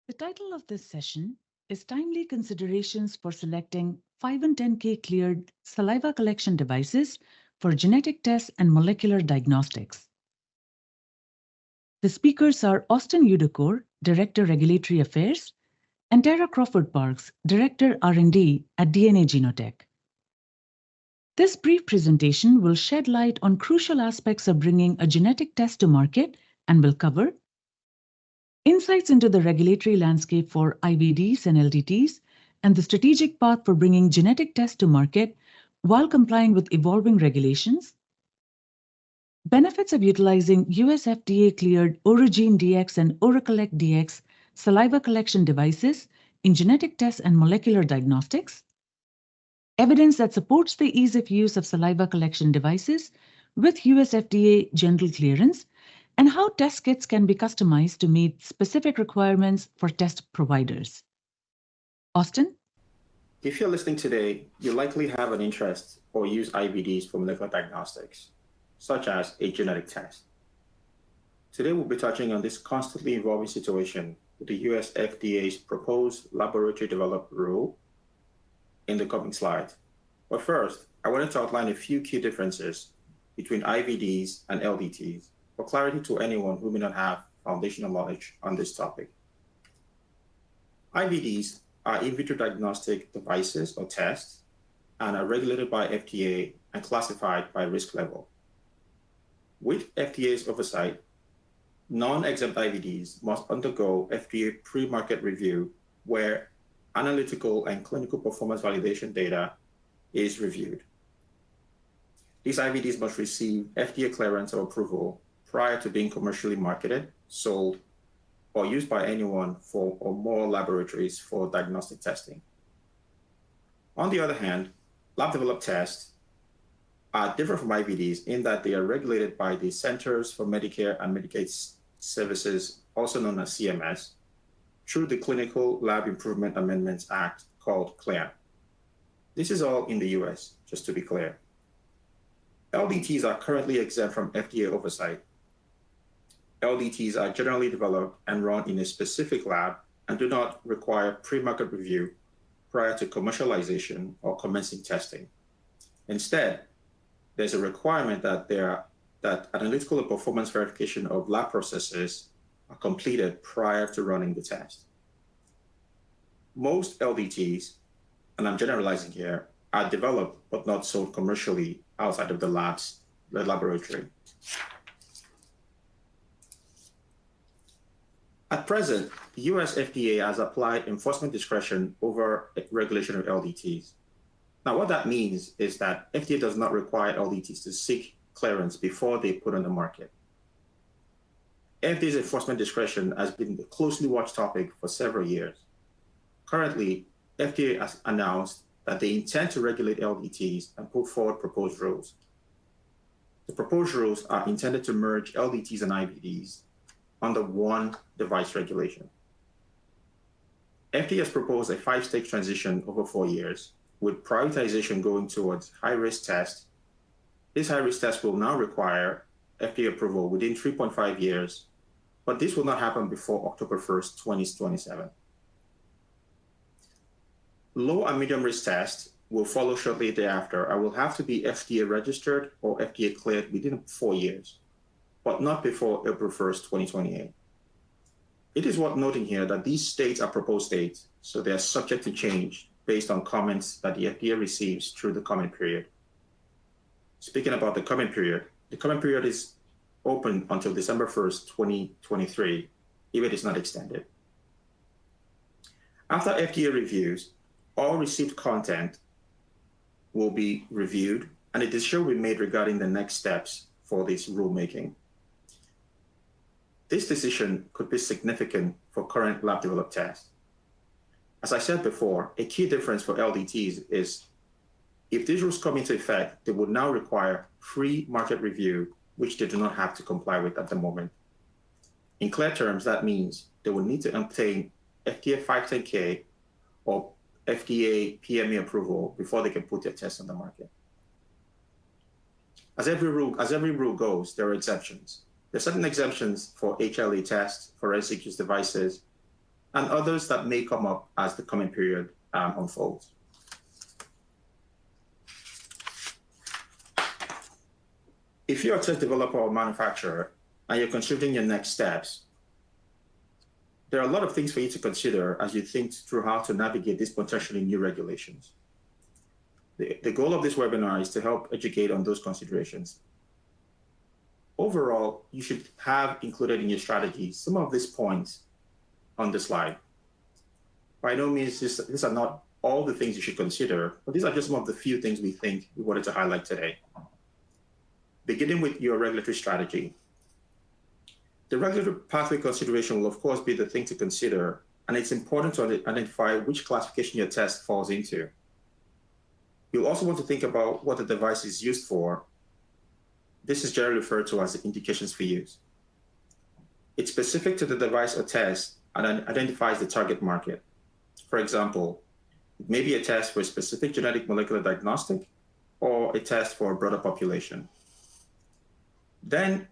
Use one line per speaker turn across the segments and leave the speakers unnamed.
The title of this session is Timely Considerations for Selecting 5 and 10K Cleared Saliva Collection Devices for Genetic Tests and Molecular Diagnostics. The speakers are Austin Udacor, Director Regulatory Affairs, and Tara Crawford Parks, Director R&D at DNA Genotech. This brief presentation will shed light on crucial aspects of bringing a genetic test to market and will cover insights into the regulatory landscape for IVDs and LDTs and the strategic path for bringing genetic tests to market while complying with evolving regulations, benefits of utilizing US FDA-cleared Oragene DX and ORAcollect DX saliva collection devices in genetic tests and molecular diagnostics, evidence that supports the ease of use of saliva collection devices with US FDA general clearance, and how test kits can be customized to meet specific requirements for test providers. Austin?
If you're listening today, you likely have an interest or use IVDs for molecular diagnostics, such as a genetic test. Today, we'll be touching on this constantly evolving situation with the US FDA's proposed laboratory-developed rule in the coming slides. But first, I wanted to outline a few key differences between IVDs and LDTs for clarity to anyone who may not have foundational knowledge on this topic. IVDs are in vitro diagnostic devices or tests and are regulated by FDA and classified by risk level. With FDA's oversight, non-exempt IVDs must undergo FDA pre-market review where analytical and clinical performance validation data is reviewed. These IVDs must receive FDA clearance or approval prior to being commercially marketed, sold, or used by anyone for or more laboratories for diagnostic testing. On the other hand, lab-developed tests are different from IVDs in that they are regulated by the Centers for Medicare and Medicaid Services, also known as CMS, through the Clinical Lab Improvement Amendments Act called CLIA. This is all in the US, just to be clear. LDTs are currently exempt from FDA oversight. LDTs are generally developed and run in a specific lab and do not require pre-market review prior to commercialization or commencing testing. Instead, there's a requirement that analytical and performance verification of lab processes are completed prior to running the test. Most LDTs, and I'm generalizing here, are developed but not sold commercially outside of the laboratory. At present, the US FDA has applied enforcement discretion over regulation of LDTs. Now, what that means is that FDA does not require LDTs to seek clearance before they put on the market. FDA's enforcement discretion has been a closely watched topic for several years. Currently, FDA has announced that they intend to regulate LDTs and put forward proposed rules. The proposed rules are intended to merge LDTs and IVDs under one device regulation. FDA has proposed a 5-stage transition over 4 years, with prioritization going towards high-risk tests. This high-risk test will now require FDA approval within 3.5 years, but this will not happen before October 1st, 2027. Low and medium-risk tests will follow shortly thereafter and will have to be FDA registered or FDA cleared within 4 years, but not before April 1st, 2028. It is worth noting here that these states are proposed states, so they are subject to change based on comments that the FDA receives through the comment period. Speaking about the comment period is open until December 1st, 2023, if it is not extended. After FDA reviews, all received content will be reviewed and a decision will be made regarding the next steps for this rulemaking. This decision could be significant for current lab-developed tests. As I said before, a key difference for LDTs is if these rules come into effect, they would now require free market review, which they do not have to comply with at the moment. In clear terms, that means they will need to obtain FDA 510K or FDA PMA approval before they can put their test on the market. As every rule goes, there are exceptions. There are certain exemptions for HLA tests, forensic use devices, and others that may come up as the comment period unfolds. If you're a test developer or manufacturer and you're considering your next steps, there are a lot of things for you to consider as you think through how to navigate these potentially new regulations. The goal of this webinar is to help educate on those considerations. Overall, you should have included in your strategy some of these points on the slide. By no means, these are not all the things you should consider, but these are just some of the few things we think we wanted to highlight today. Beginning with your regulatory strategy. The regulatory pathway consideration will, of course, be the thing to consider, and it's important to identify which classification your test falls into. You'll also want to think about what the device is used for. This is generally referred to as indications for use. It's specific to the device or test and identifies the target market. For example, it may be a test for a specific genetic molecular diagnostic or a test for a broader population. Then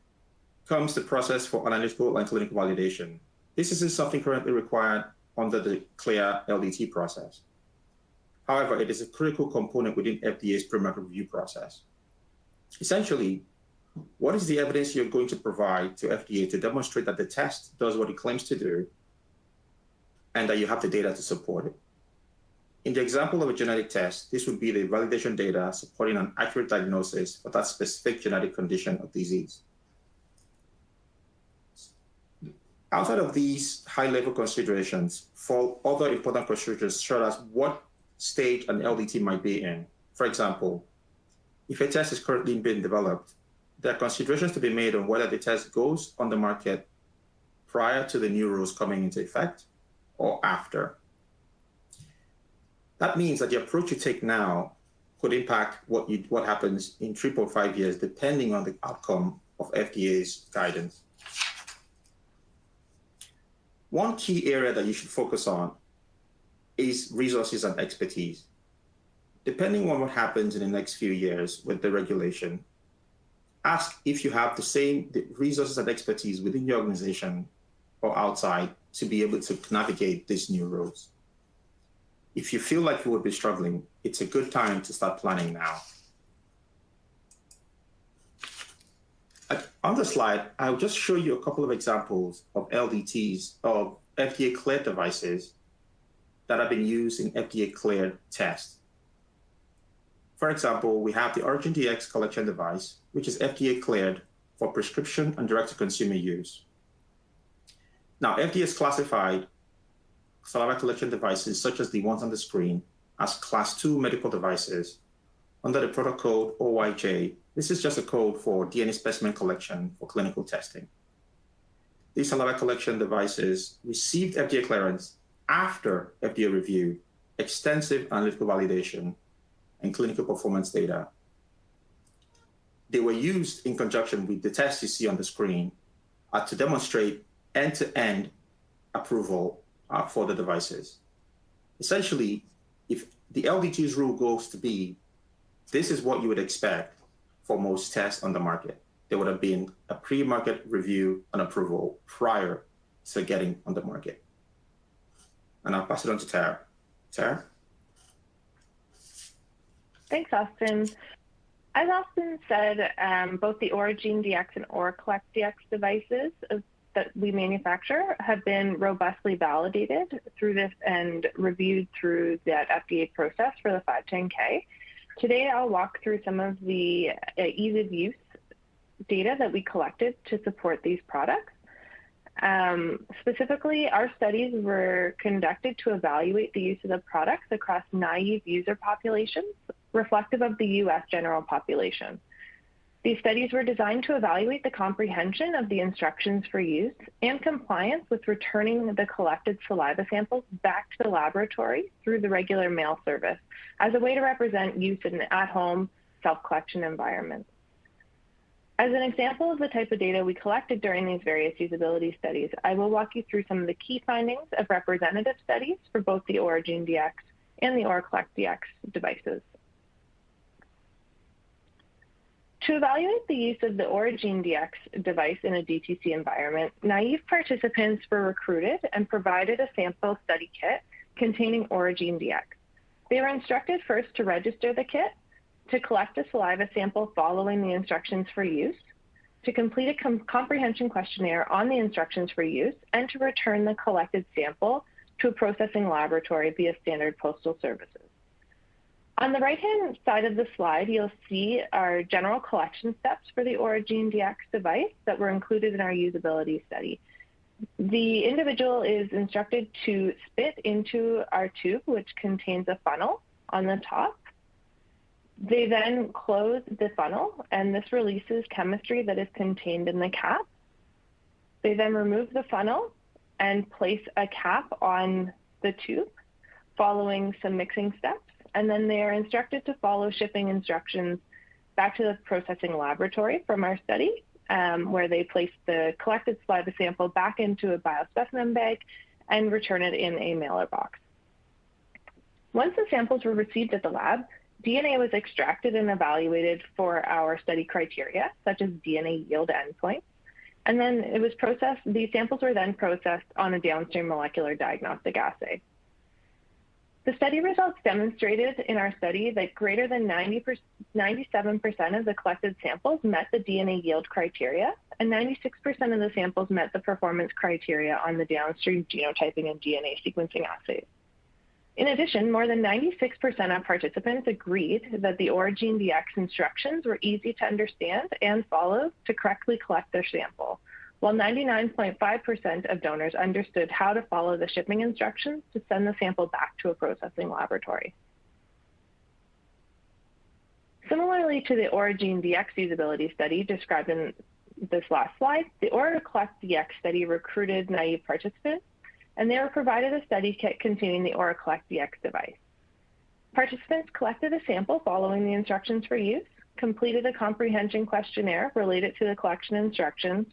comes the process for analytical and clinical validation. This isn't something currently required under the CLIA LDT process. However, it is a critical component within FDA's pre-market review process. Essentially, what is the evidence you're going to provide to FDA to demonstrate that the test does what it claims to do and that you have the data to support it? In the example of a genetic test, this would be the validation data supporting an accurate diagnosis for that specific genetic condition or disease. Outside of these high-level considerations, fall other important considerations such as what stage an LDT might be in. For example, if a test is currently being developed, there are considerations to be made on whether the test goes on the market prior to the new rules coming into effect or after. That means that the approach you take now could impact what happens in 3.5 years, depending on the outcome of FDA's guidance. One key area that you should focus on is resources and expertise. Depending on what happens in the next few years with the regulation, ask if you have the resources and expertise within your organization or outside to be able to navigate these new rules. If you feel like you would be struggling, it's a good time to start planning now. On the slide, I'll just show you a couple of examples of LDTs, of FDA-cleared devices that have been used in FDA-cleared tests. For example, we have the Oragene DX collection device, which is FDA-cleared for prescription and direct-to-consumer use. Now, FDA has classified saliva collection devices, such as the ones on the screen, as Class 2 medical devices under the product code ORAcollect. This is just a code for DNA specimen collection for clinical testing. These saliva collection devices received FDA clearance after FDA review, extensive analytical validation, and clinical performance data. They were used in conjunction with the test you see on the screen to demonstrate end-to-end approval for the devices. Essentially, if the LDT's rule goes to be, this is what you would expect for most tests on the market. There would have been a pre-market review and approval prior to getting on the market. And I'll pass it on to Tara. Tara?
Thanks, Austin. As Austin said, both the Oragene DX and ORAcollect DX devices that we manufacture have been robustly validated through this and reviewed through that FDA process for the 510K. Today, I'll walk through some of the ease of use data that we collected to support these products. Specifically, our studies were conducted to evaluate the use of the products across naive user populations, reflective of the US general population. These studies were designed to evaluate the comprehension of the instructions for use and compliance with returning the collected saliva samples back to the laboratory through the regular mail service as a way to represent use in an at-home self-collection environment. As an example of the type of data we collected during these various usability studies, I will walk you through some of the key findings of representative studies for both the Oragene DX and the ORAcollect DX devices. To evaluate the use of the Oragene DX device in a DTC environment, naive participants were recruited and provided a sample study kit containing Oragene DX. They were instructed first to register the kit, to collect a saliva sample following the instructions for use, to complete a comprehension questionnaire on the instructions for use, and to return the collected sample to a processing laboratory via standard postal services. On the right-hand side of the slide, you'll see our general collection steps for the Oragene DX device that were included in our usability study. The individual is instructed to spit into our tube, which contains a funnel on the top. They then close the funnel, and this releases chemistry that is contained in the cap. They then remove the funnel and place a cap on the tube, following some mixing steps. And then they are instructed to follow shipping instructions back to the processing laboratory from our study, where they place the collected saliva sample back into a biospecimen bag and return it in a mailer box. Once the samples were received at the lab, DNA was extracted and evaluated for our study criteria, such as DNA yield endpoints. And then it was processed, these samples were then processed on a downstream molecular diagnostic assay. The study results demonstrated in our study that greater than 97% of the collected samples met the DNA yield criteria, and 96% of the samples met the performance criteria on the downstream genotyping and DNA sequencing assays. In addition, more than 96% of participants agreed that the Oragene DX instructions were easy to understand and follow to correctly collect their sample, while 99.5% of donors understood how to follow the shipping instructions to send the sample back to a processing laboratory. Similarly to the Oragene DX usability study described in this last slide, the ORAcollect DX study recruited naive participants, and they were provided a study kit containing the ORAcollect DX device. Participants collected a sample following the instructions for use, completed a comprehension questionnaire related to the collection instructions,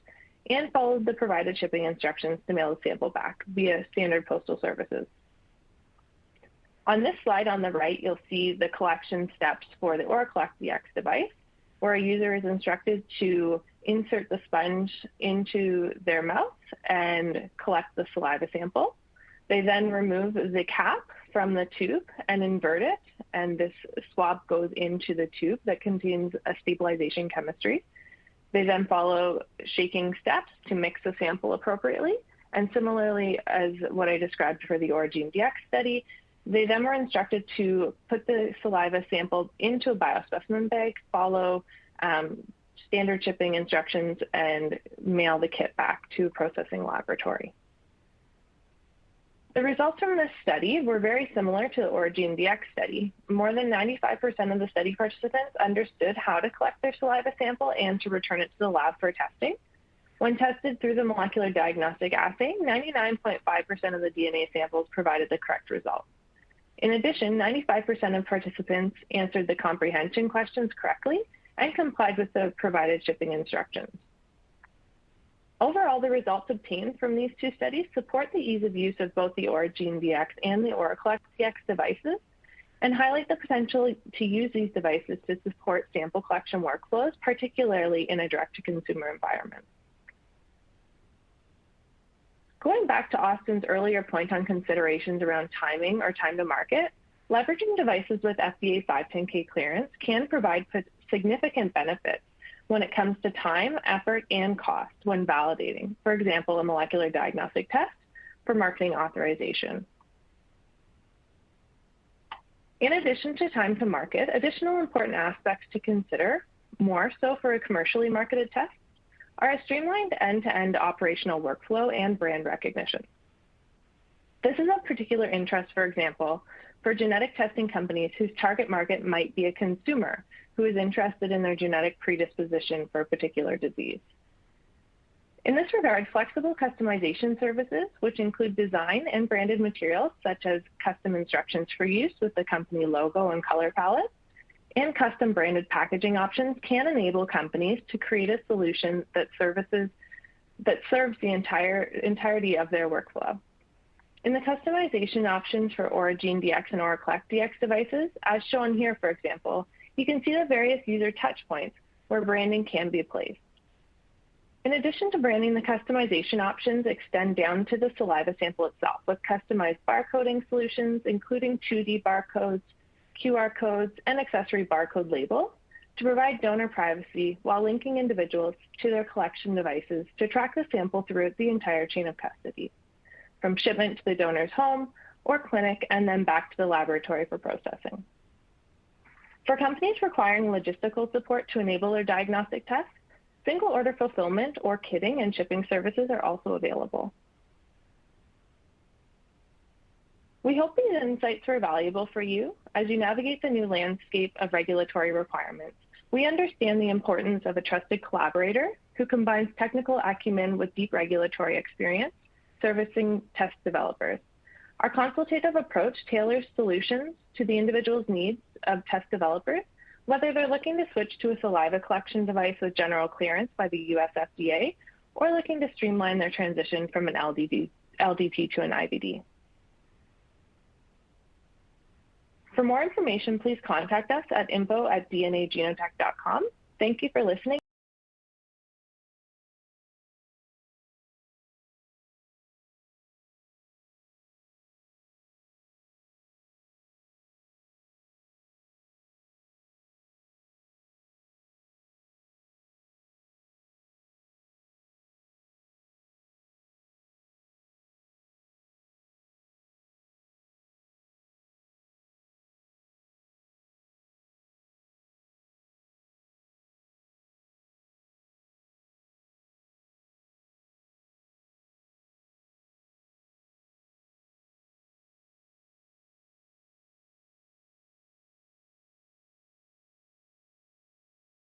and followed the provided shipping instructions to mail the sample back via standard postal services. On this slide on the right, you'll see the collection steps for the ORAcollect DX device, where a user is instructed to insert the sponge into their mouth and collect the saliva sample. They then remove the cap from the tube and invert it, and this swab goes into the tube that contains a stabilization chemistry. They then follow shaking steps to mix the sample appropriately. And similarly as what I described for the Oragene DX study, they then were instructed to put the saliva sample into a biospecimen bag, follow standard shipping instructions, and mail the kit back to a processing laboratory. The results from this study were very similar to the Oragene DX study. More than 95% of the study participants understood how to collect their saliva sample and to return it to the lab for testing. When tested through the molecular diagnostic assay, 99.5% of the DNA samples provided the correct result. In addition, 95% of participants answered the comprehension questions correctly and complied with the provided shipping instructions. Overall, the results obtained from these two studies support the ease of use of both the Oragene DX and the ORAcollect DX devices and highlight the potential to use these devices to support sample collection workflows, particularly in a direct-to-consumer environment. Going back to Austin's earlier point on considerations around timing or time to market, leveraging devices with FDA 510K clearance can provide significant benefits when it comes to time, effort, and cost when validating, for example, a molecular diagnostic test for marketing authorization. In addition to time to market, additional important aspects to consider, more so for a commercially marketed test, are a streamlined end-to-end operational workflow and brand recognition. This is of particular interest, for example, for genetic testing companies whose target market might be a consumer who is interested in their genetic predisposition for a particular disease. In this regard, flexible customization services, which include design and branded materials such as custom instructions for use with the company logo and color palette, and custom branded packaging options can enable companies to create a solution that serves the entirety of their workflow. In the customization options for Oragene DX and ORAcollect DX devices, as shown here, for example, you can see the various user touch points where branding can be placed. In addition to branding, the customization options extend down to the saliva sample itself with customized barcoding solutions, including 2D barcodes, QR codes, and accessory barcode labels to provide donor privacy while linking individuals to their collection devices to track the sample throughout the entire chain of custody, from shipment to the donor's home or clinic and then back to the laboratory for processing. For companies requiring logistical support to enable their diagnostic tests, single order fulfillment or kitting and shipping services are also available. We hope these insights were valuable for you as you navigate the new landscape of regulatory requirements. We understand the importance of a trusted collaborator who combines technical acumen with deep regulatory experience, servicing test developers. Our consultative approach tailors solutions to the individual's needs of test developers, whether they're looking to switch to a saliva collection device with general clearance by the US FDA or looking to streamline their transition from an LDT to an IVD. For more information, please contact us at info@dnagenotech.com. Thank you for listening.